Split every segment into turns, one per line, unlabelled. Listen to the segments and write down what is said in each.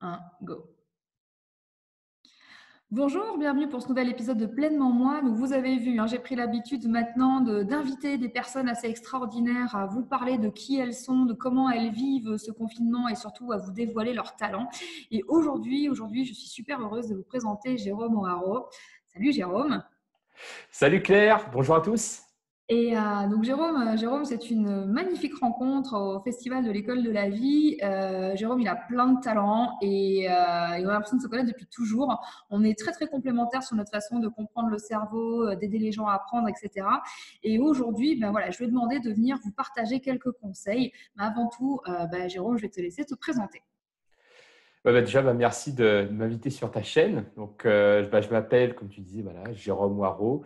1, go. Bonjour, bienvenue pour ce nouvel épisode de Pleinement Moi. Donc, vous avez vu, j'ai pris l'habitude maintenant d'inviter des personnes assez extraordinaires à vous parler de qui elles sont, de comment elles vivent ce confinement et surtout à vous dévoiler leurs talents. Et aujourd'hui, je suis super heureuse de vous présenter Jérôme O'Haraud. Salut Jérôme.
Salut Claire, bonjour à tous.
Et donc Jérôme, c'est une magnifique rencontre au Festival de l'École de la Vie. Jérôme, il a plein de talents et on a l'impression de se connaître depuis toujours. On est très très complémentaires sur notre façon de comprendre le cerveau, d'aider les gens à apprendre, etc. Et aujourd'hui, je lui ai demandé de venir vous partager quelques conseils. Mais avant tout, Jérôme, je vais te laisser te présenter.
Déjà, merci de m'inviter sur ta chaîne. Donc, je m'appelle, comme tu disais, Jérôme Waro.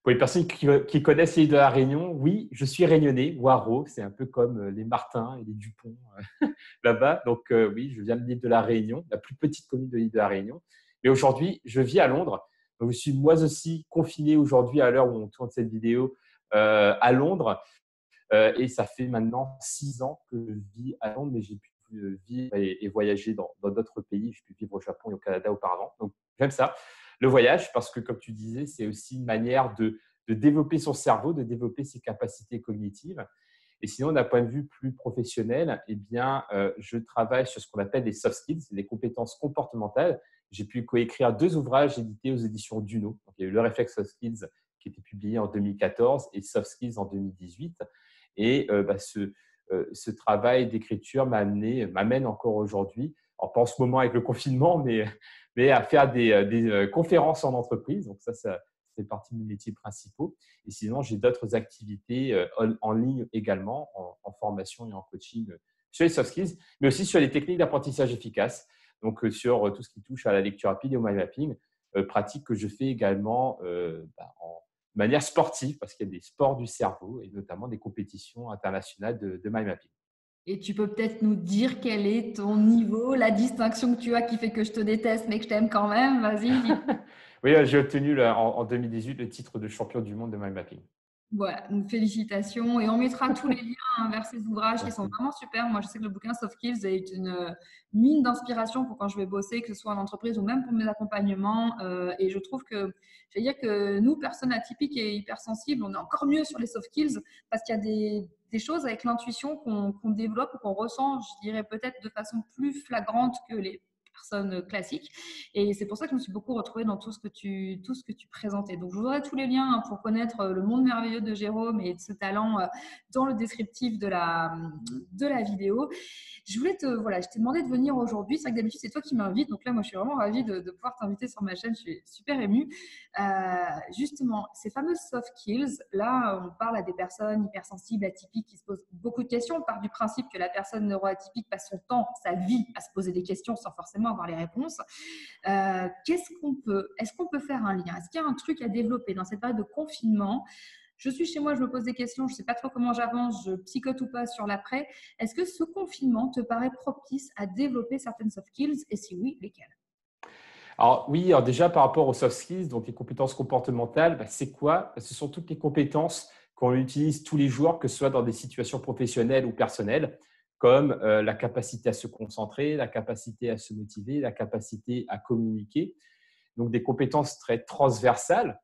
Pour les personnes qui connaissent l'île de la Réunion, oui, je suis réunionnais. Waro, c'est un peu comme les Martins et les Dupont là-bas. Donc, oui, je viens de l'île de la Réunion, la plus petite commune de l'île de la Réunion. Mais aujourd'hui, je vis à Londres. Donc, je suis moi aussi confiné aujourd'hui à l'heure où on tourne cette vidéo à Londres. Et ça fait maintenant 6 ans que je vis à Londres, mais j'ai pu vivre et voyager dans d'autres pays. J'ai pu vivre au Japon et au Canada auparavant. Donc, j'aime ça, le voyage, parce que, comme tu disais, c'est aussi une manière de développer son cerveau, de développer ses capacités cognitives. Et sinon, d'un point de vue plus professionnel, je travaille sur ce qu'on appelle les soft skills, les compétences comportementales. J'ai pu coécrire 2 ouvrages édités aux éditions Duno. Donc, il y a eu Le Réflexe Soft Skills qui était publié en 2014 et Soft Skills en 2018. Et ce travail d'écriture m'amène encore aujourd'hui, alors pas en ce moment avec le confinement, mais à faire des conférences en entreprise. Donc ça fait partie de mes métiers principaux. Et sinon, j'ai d'autres activités en ligne également, en formation et en coaching sur les soft skills, mais aussi sur les techniques d'apprentissage efficace. Donc, sur tout ce qui touche à la lecture rapide et au mind mapping, pratique que je fais également en manière sportive, parce qu'il y a des sports du cerveau et notamment des compétitions internationales de mind mapping.
Et tu peux peut-être nous dire quel est ton niveau, la distinction que tu as qui fait que je te déteste mais que je t'aime quand même. Vas-y, dis.
Oui, j'ai obtenu en 2018 le titre de champion du monde de mind mapping.
Voilà, donc félicitations. Et on mettra tous les liens vers ces ouvrages qui sont
Merci.
vraiment super. Moi, je sais que le bouquin Soft Skills est une mine d'inspiration pour quand je vais bosser, que ce soit en entreprise ou même pour mes accompagnements. Et je trouve que, je vais dire que nous, personnes atypiques et hypersensibles, on est encore mieux sur les soft skills parce qu'il y a des choses avec l'intuition qu'on développe ou qu'on ressent, je dirais peut-être de façon plus flagrante que les personnes classiques. Et c'est pour ça que je me suis beaucoup retrouvée dans tout ce que tu présentais. Donc, je vous aurai tous les liens pour connaître le monde merveilleux de Jérôme et de ce talent dans le descriptif de la vidéo. Je t'ai demandé de venir aujourd'hui. C'est vrai que d'habitude, c'est toi qui m'invites. Donc là, moi, je suis vraiment ravie de pouvoir t'inviter sur ma chaîne. Je suis super émue. Justement, ces fameuses soft skills, là, on parle à des personnes hypersensibles, atypiques qui se posent beaucoup de questions. On part du principe que la personne neuroatypique passe son temps, sa vie à se poser des questions sans forcément avoir les réponses. Est-ce qu'on peut faire un lien? Est-ce qu'il y a un truc à développer dans cette période de confinement? Je suis chez moi, je me pose des questions, je ne sais pas trop comment j'avance, je psychote ou pas sur l'après. Est-ce que ce confinement te paraît propice à développer certaines soft skills? Et si oui, lesquelles?
Alors oui, alors déjà par rapport aux soft skills, donc les compétences comportementales, c'est quoi? Ce sont toutes les compétences qu'on utilise tous les jours, que ce soit dans des situations professionnelles ou personnelles, comme la capacité à se concentrer, la capacité à se motiver, la capacité à communiquer. Donc des compétences très transversales.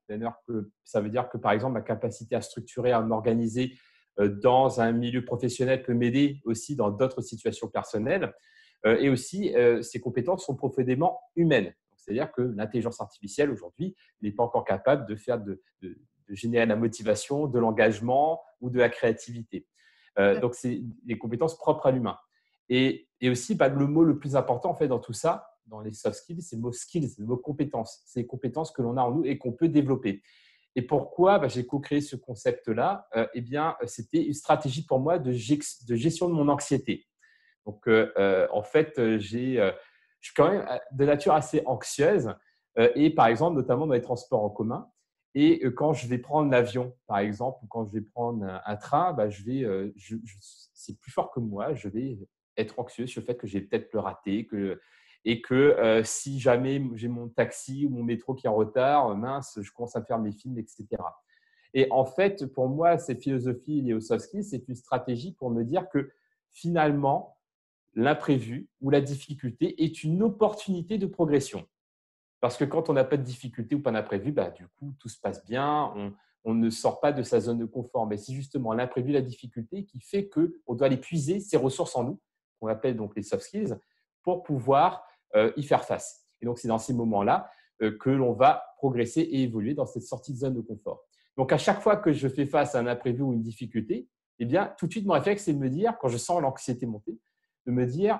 Ça veut dire que, par exemple, ma capacité à structurer, à m'organiser dans un milieu professionnel peut m'aider aussi dans d'autres situations personnelles. Et aussi, ces compétences sont profondément humaines. C'est-à-dire que l'intelligence artificielle, aujourd'hui, n'est pas encore capable de générer la motivation, de l'engagement ou de la créativité. Donc, c'est des compétences propres à l'humain. Et aussi, le mot le plus important en fait, dans tout ça, dans les soft skills, c'est le mot skills, le mot compétences. C'est les compétences que l'on a en nous et qu'on peut développer. Et pourquoi j'ai co-créé ce concept-là? C'était une stratégie pour moi de gestion de mon anxiété. Donc, en fait, je suis quand même de nature assez anxieuse et par exemple, notamment dans les transports en commun. Et quand je vais prendre l'avion, par exemple, ou quand je vais prendre un train, c'est plus fort que moi. Je vais être anxieux sur le fait que j'ai peut-être le rater et que si jamais j'ai mon taxi ou mon métro qui est en retard, mince, je commence à me faire mes films, etc. Et en fait, pour moi, cette philosophie liée aux soft skills, c'est une stratégie pour me dire que finalement, l'imprévu ou la difficulté est une opportunité de progression. Parce que quand on n'a pas de difficulté ou pas d'imprévu, du coup, tout se passe bien, on ne sort pas de sa zone de confort. Mais c'est justement l'imprévu, la difficulté qui fait qu'on doit aller puiser ses ressources en nous, qu'on appelle donc les soft skills, pour pouvoir y faire face. Et donc, c'est dans ces moments-là que l'on va progresser et évoluer dans cette sortie de zone de confort. Donc, à chaque fois que je fais face à un imprévu ou une difficulté, eh bien, tout de suite, mon réflexe, c'est de me dire, quand je sens l'anxiété monter, de me dire,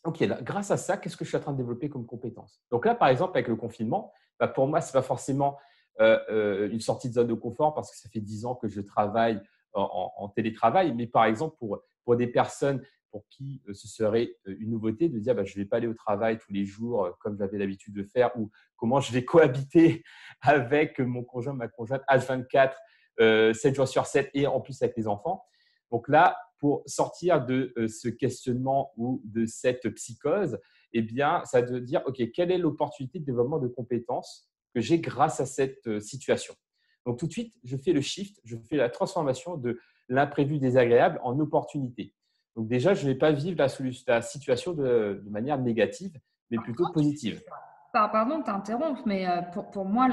OK, là, grâce à ça, qu'est-ce que je suis en train de développer comme compétence? Donc là, par exemple, avec le confinement, pour moi, ce n'est pas forcément une sortie de zone de confort parce que ça fait 10 ans que je travaille en télétravail. Mais par exemple, pour des personnes pour qui ce serait une nouveauté de dire je ne vais pas aller au travail tous les jours comme j'avais l'habitude de faire ou comment je vais cohabiter avec mon conjoint, ma conjointe H24, 7 jours sur 7 et en plus avec les enfants. Donc là, pour sortir de ce questionnement ou de cette psychose, eh bien, ça veut dire, OK, quelle est l'opportunité de développement de compétences que j'ai grâce à cette situation? Donc, tout de suite, je fais le shift, je fais la transformation de l'imprévu désagréable en opportunité. Donc, déjà, je ne vais pas vivre la situation de manière négative, mais plutôt positive.
Pardon de t'interrompre, mais pour moi,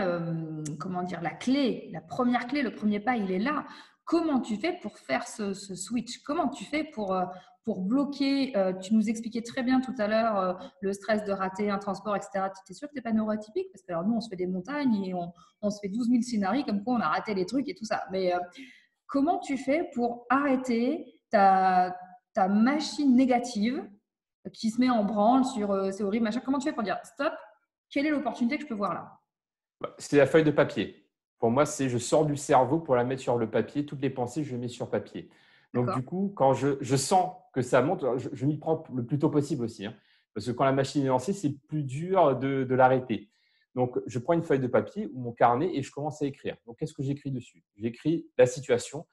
comment dire, la clé, la première clé, le premier pas, il est là. Comment tu fais pour faire ce switch? Comment tu fais pour bloquer tu nous expliquais très bien tout à l'heure le stress de rater un transport, etc. Tu es sûr que tu n'es pas neuroatypique? Parce que alors, nous, on se fait des montagnes et on se fait 12 000 scénarios comme quoi on a raté les trucs et tout ça. Mais comment tu fais pour arrêter ta machine négative qui se met en branle sur c'est horrible, machin? Comment tu fais pour dire stop? Quelle est l'opportunité que je peux voir là?
C'est la feuille de papier. Pour moi, c'est je sors du cerveau pour la mettre sur le papier. Toutes les pensées, je les mets sur papier. Donc,
D'accord.
du coup, quand je sens que ça monte, je m'y prends le plus tôt possible aussi. Parce que quand la machine est lancée, c'est plus dur de l'arrêter. Donc, je prends une feuille de papier ou mon carnet et je commence à écrire. Donc, qu'est-ce que j'écris dessus? J'écris la situation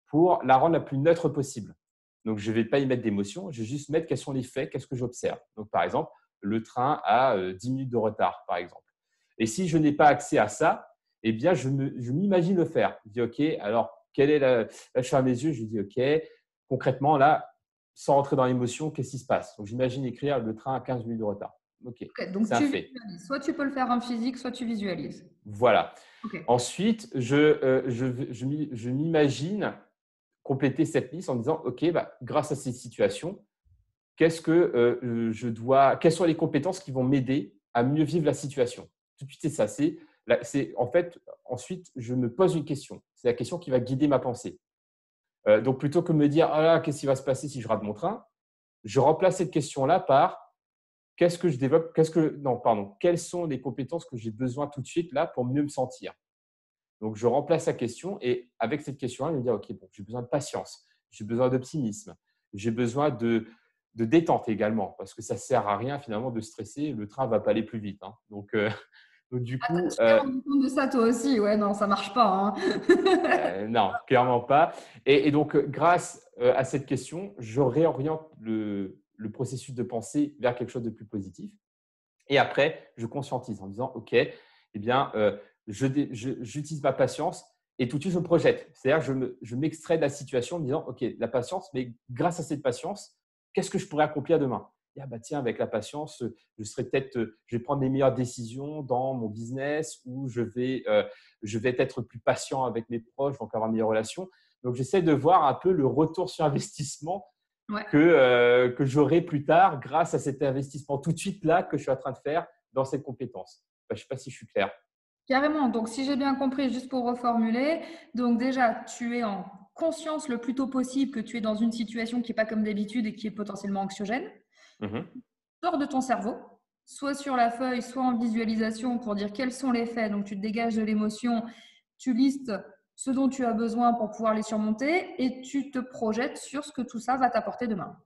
pour la rendre la plus neutre possible. Donc, je ne vais pas y mettre d'émotion, je vais juste mettre quels sont les faits, qu'est-ce que j'observe. Donc, par exemple, le train a 10 minutes de retard, par exemple. Et si je n'ai pas accès à ça, eh bien, je m'imagine le faire. Je dis, OK, alors, quelle est là, je ferme les yeux, je dis, OK, concrètement, là, sans rentrer dans l'émotion, qu'est-ce qui se passe? Donc, j'imagine écrire le train à 15 minutes de retard. OK,
Ok, donc
c'est un
tu
fait.
visualises. Soit tu peux le faire en physique, soit tu visualises.
Voilà.
Ok.
Ensuite, je m'imagine compléter cette liste en disant, OK, grâce à ces situations, quelles sont les compétences qui vont m'aider à mieux vivre la situation? Tout de suite, c'est ça. En fait, ensuite, je me pose une question. C'est la question qui va guider ma pensée. Donc, plutôt que de me dire, ah là, qu'est-ce qui va se passer si je rate mon train? Je remplace cette question-là par qu'est-ce que je développe? Non, pardon. Quelles sont les compétences que j'ai besoin tout de suite là pour mieux me sentir? Donc, je remplace la question et avec cette question-là, je me dis, OK, bon, j'ai besoin de patience, j'ai besoin d'optimisme, j'ai besoin de détente également parce que ça ne sert à rien finalement de stresser. Le train ne va pas aller plus vite. Donc, donc, du
Ah,
coup,
tu t'es rendu compte de ça toi aussi? Ouais, non, ça marche pas, hein.
non, clairement pas. Et donc, grâce à cette question, je réoriente le processus de pensée vers quelque chose de plus positif. Et après, je conscientise en disant, OK, eh bien, j'utilise ma patience et tout de suite, je me projette. C'est-à-dire, je m'extrais de la situation en me disant, OK, la patience, mais grâce à cette patience, qu'est-ce que je pourrais accomplir demain? Et tiens, avec la patience, je vais prendre les meilleures décisions dans mon business ou je vais être plus patient avec mes proches, donc avoir une meilleure relation. Donc, j'essaie de voir un peu le retour sur investissement
Ouais.
que j'aurai plus tard grâce à cet investissement tout de suite là que je suis en train de faire dans cette compétence. Je ne sais pas si je suis clair.
Carrément. Donc, si j'ai bien compris, juste pour reformuler, donc déjà, tu es en conscience le plus tôt possible que tu es dans une situation qui n'est pas comme d'habitude et qui est potentiellement anxiogène.
Mhm.
Sors de ton cerveau, soit sur la feuille, soit en visualisation pour dire quels sont les faits. Donc, tu te dégages de l'émotion, tu listes ce dont tu as besoin pour pouvoir les surmonter et tu te projettes sur ce que tout ça va t'apporter demain.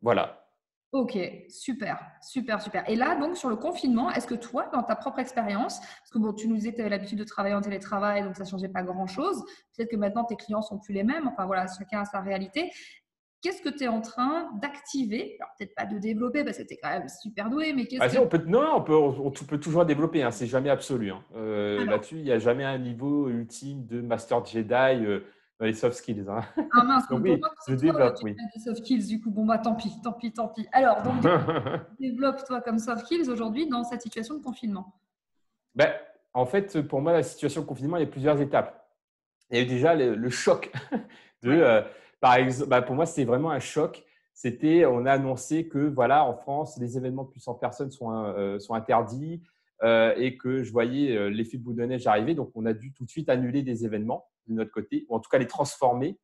Voilà.
Ok, super, super, super. Et là, donc, sur le confinement, est-ce que toi, dans ta propre expérience, parce que bon, tu nous disais que tu avais l'habitude de travailler en télétravail, donc ça ne changeait pas grand-chose. Peut-être que maintenant, tes clients sont plus les mêmes. Enfin, voilà, chacun a sa réalité. Qu'est-ce que tu es en train d'activer? Alors, peut-être pas de développer parce que tu es quand même super doué, mais qu'est-ce
Ah,
que…
si, non, on peut toujours développer, hein, c'est jamais absolu.
Alors,
Là-dessus, il n'y a jamais un niveau ultime de Master Jedi dans les soft skills. Hein.
Ah mince,
Donc
pour
oui,
moi,
je
c'est toi,
développe,
tu
oui.
as des soft skills, du coup, bon, bah tant pis, tant pis, tant pis. Alors, donc, développe-toi comme soft skills aujourd'hui dans cette situation de confinement.
Ben, en fait, pour moi, la situation de confinement, il y a plusieurs étapes. Il y a eu déjà le choc de,
Ouais,
par exemple, bah, pour moi, c'était vraiment un choc. C'était, on a annoncé que voilà, en France, les événements de plus de 100 personnes sont interdits et que je voyais l'effet boule de neige arriver. Donc, on a dû tout de suite annuler des événements de notre côté, ou en tout cas les transformer.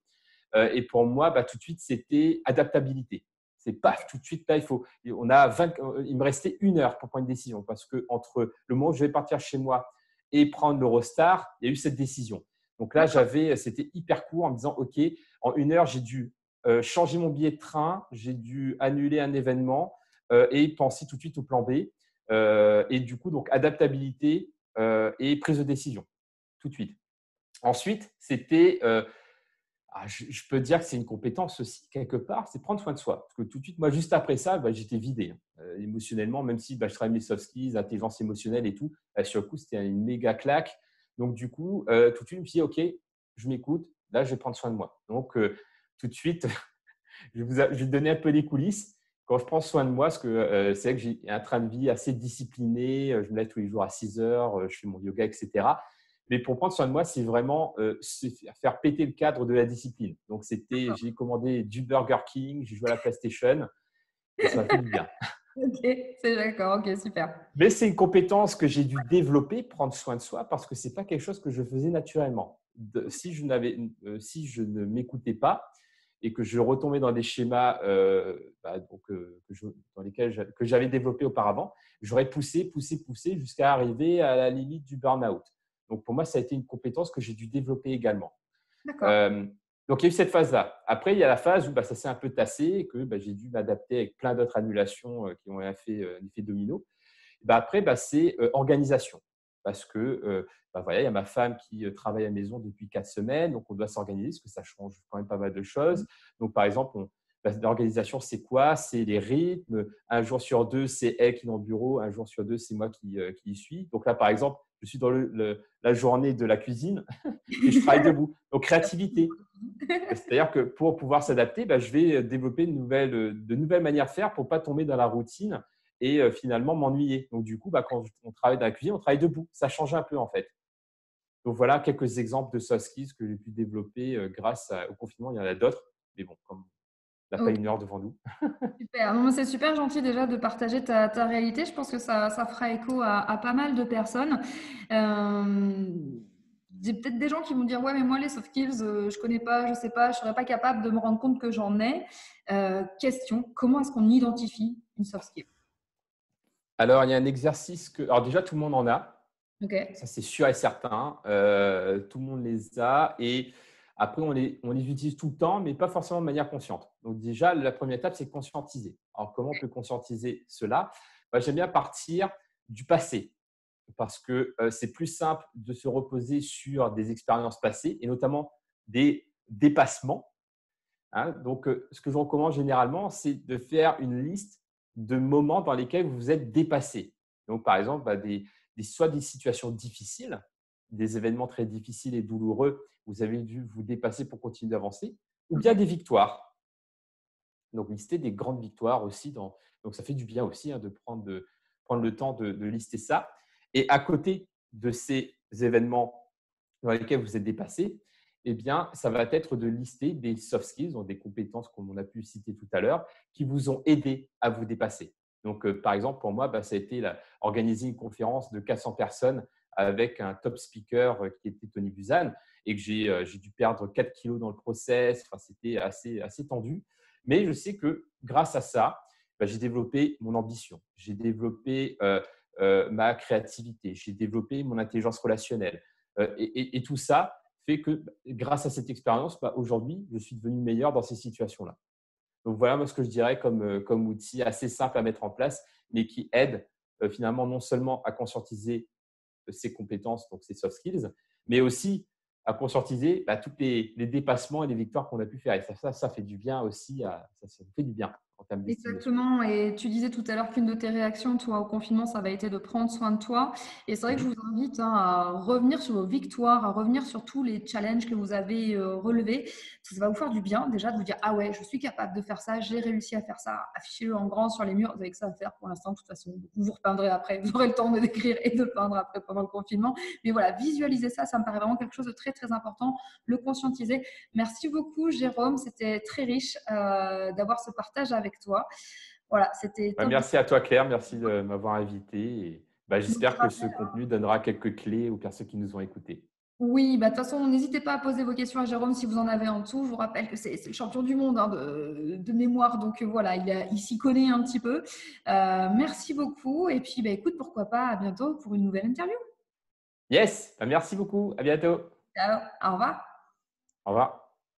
Et pour moi, bah, tout de suite, c'était adaptabilité. C'est paf, tout de suite, là, il me restait 1 heure pour prendre une décision parce que entre le moment où je vais partir chez moi et prendre l'Eurostar, il y a eu cette décision. Donc là,
d'accord.
c'était hyper court en me disant, OK, en 1 heure, j'ai dû changer mon billet de train, j'ai dû annuler un événement et penser tout de suite au plan B. Et du coup, donc adaptabilité et prise de décision, tout de suite. Ensuite, c'était je peux dire que c'est une compétence aussi, quelque part, c'est prendre soin de soi. Parce que tout de suite, moi, juste après ça, bah, j'étais vidé émotionnellement, même si bah, je travaille mes soft skills, intelligence émotionnelle et tout. Sur le coup, c'était une méga claque. Donc, du coup, tout de suite, je me suis dit, OK, je m'écoute, là, je vais prendre soin de moi. Donc, tout de suite, je vais te donner un peu les coulisses. Quand je prends soin de moi, parce que c'est vrai que j'ai un train de vie assez discipliné, je me lève tous les jours à 6 heures, je fais mon yoga, etc. Mais pour prendre soin de moi, c'est vraiment faire péter le cadre de la discipline. Donc, j'ai commandé du Burger King, j'ai joué à la PlayStation et ça m'a fait du bien.
Ok, c'est d'accord, ok, super.
Mais c'est une compétence que j'ai dû développer, prendre soin de soi, parce que ce n'est pas quelque chose que je faisais naturellement. Si je ne m'écoutais pas et que je retombais dans des schémas que j'avais développés auparavant, j'aurais poussé, poussé, poussé jusqu'à arriver à la limite du burn-out. Donc, pour moi, ça a été une compétence que j'ai dû développer également.
D'accord.
Euh, donc, il y a eu cette phase-là. Après, il y a la phase où bah, ça s'est un peu tassé et que bah, j'ai dû m'adapter avec plein d'autres annulations qui ont fait un effet domino. Bah, après, bah, c'est organisation. Parce que bah, voilà, il y a ma femme qui travaille à la maison depuis 4 semaines, donc on doit s'organiser parce que ça change quand même pas mal de choses. Donc, par exemple, l'organisation, c'est quoi? C'est les rythmes. Un jour sur deux, c'est elle qui est dans le bureau. Un jour sur deux, c'est moi qui y suis. Donc là, par exemple, je suis dans la journée de la cuisine et je travaille debout. Donc, créativité. C'est-à-dire que pour pouvoir s'adapter, bah, je vais développer de nouvelles manières de faire pour ne pas tomber dans la routine et finalement m'ennuyer. Donc, du coup, bah, quand on travaille dans la cuisine, on travaille debout. Ça change un peu en fait. Donc, voilà quelques exemples de soft skills que j'ai pu développer au confinement. Il y en a d'autres, mais bon, comme on n'a pas
Ok,
1 heure devant nous.
super. Non, mais c'est super gentil déjà de partager ta réalité. Je pense que ça fera écho à pas mal de personnes. Euh, j'ai peut-être des gens qui vont dire, ouais, mais moi, les soft skills, je connais pas, je sais pas, je serais pas capable de me rendre compte que j'en ai. Question, comment est-ce qu'on identifie une soft skill?
Alors, il y a un exercice que… Alors déjà, tout le monde en a.
Ok,
Ça, c'est sûr et certain. Tout le monde les a. Et après, on les utilise tout le temps, mais pas forcément de manière consciente. Donc, déjà, la première étape, c'est conscientiser. Alors, comment on peut conscientiser cela? Bah, j'aime bien partir du passé parce que c'est plus simple de se reposer sur des expériences passées et notamment des dépassements. Hein. Donc, ce que je recommande généralement, c'est de faire une liste de moments dans lesquels vous vous êtes dépassé. Donc, par exemple, bah, soit des situations difficiles, des événements très difficiles et douloureux, vous avez dû vous dépasser pour continuer d'avancer, ou bien
ok,
des victoires. Donc, lister des grandes victoires aussi. Donc, ça fait du bien aussi hein, de prendre le temps de lister ça. Et à côté de ces événements dans lesquels vous êtes dépassé, eh bien, ça va être de lister des soft skills, donc des compétences comme on a pu citer tout à l'heure, qui vous ont aidé à vous dépasser. Donc, par exemple, pour moi, bah, ça a été organiser une conférence de 400 personnes avec un top speaker qui était Tony Buzan et que j'ai dû perdre 4 kilos dans le process. Enfin, c'était assez tendu. Mais je sais que grâce à ça, bah, j'ai développé mon ambition, j'ai développé ma créativité, j'ai développé mon intelligence relationnelle. Et tout ça fait que grâce à cette expérience, bah, aujourd'hui, je suis devenu meilleur dans ces situations-là. Donc voilà moi, ce que je dirais comme outil assez simple à mettre en place, mais qui aide finalement non seulement à conscientiser ses compétences, donc ses soft skills, mais aussi à conscientiser bah, tous les dépassements et les victoires qu'on a pu faire. Et ça fait du bien aussi, ça fait du bien. en termes d'estime de soi.
Exactement. Et tu disais tout à l'heure qu'une de tes réactions, toi, au confinement, ça va été de prendre soin de toi. Et c'est vrai que je
Mhm.
vous invite hein, à revenir sur vos victoires, à revenir sur tous les challenges que vous avez relevés. Parce que ça va vous faire du bien déjà de vous dire, ah ouais, je suis capable de faire ça, j'ai réussi à faire ça. Affichez-le en grand sur les murs. Vous avez que ça à faire pour l'instant, de toute façon. Vous vous repeindrez après. Vous aurez le temps de d'écrire et de peindre après pendant le confinement. Mais voilà, visualiser ça, ça me paraît vraiment quelque chose de très, très important. Le conscientiser. Merci beaucoup, Jérôme. C'était très riche d'avoir ce partage avec toi. Voilà, c'était
Bah,
top.
merci à toi, Claire. Merci de m'avoir invité. Et, bah,
Donc, je
j'espère que ce
rappelle,
contenu donnera quelques clés aux personnes qui nous ont écoutés.
oui, bah, de toute façon, n'hésitez pas à poser vos questions à Jérôme si vous en avez en dessous. Je vous rappelle que c'est le champion du monde hein, de mémoire. Donc voilà, il s'y connaît un petit peu. Merci beaucoup. Et puis, bah, écoute, pourquoi pas à bientôt pour une nouvelle interview.
Yes, bah, merci beaucoup. À bientôt.
Ciao, au revoir.
Au revoir.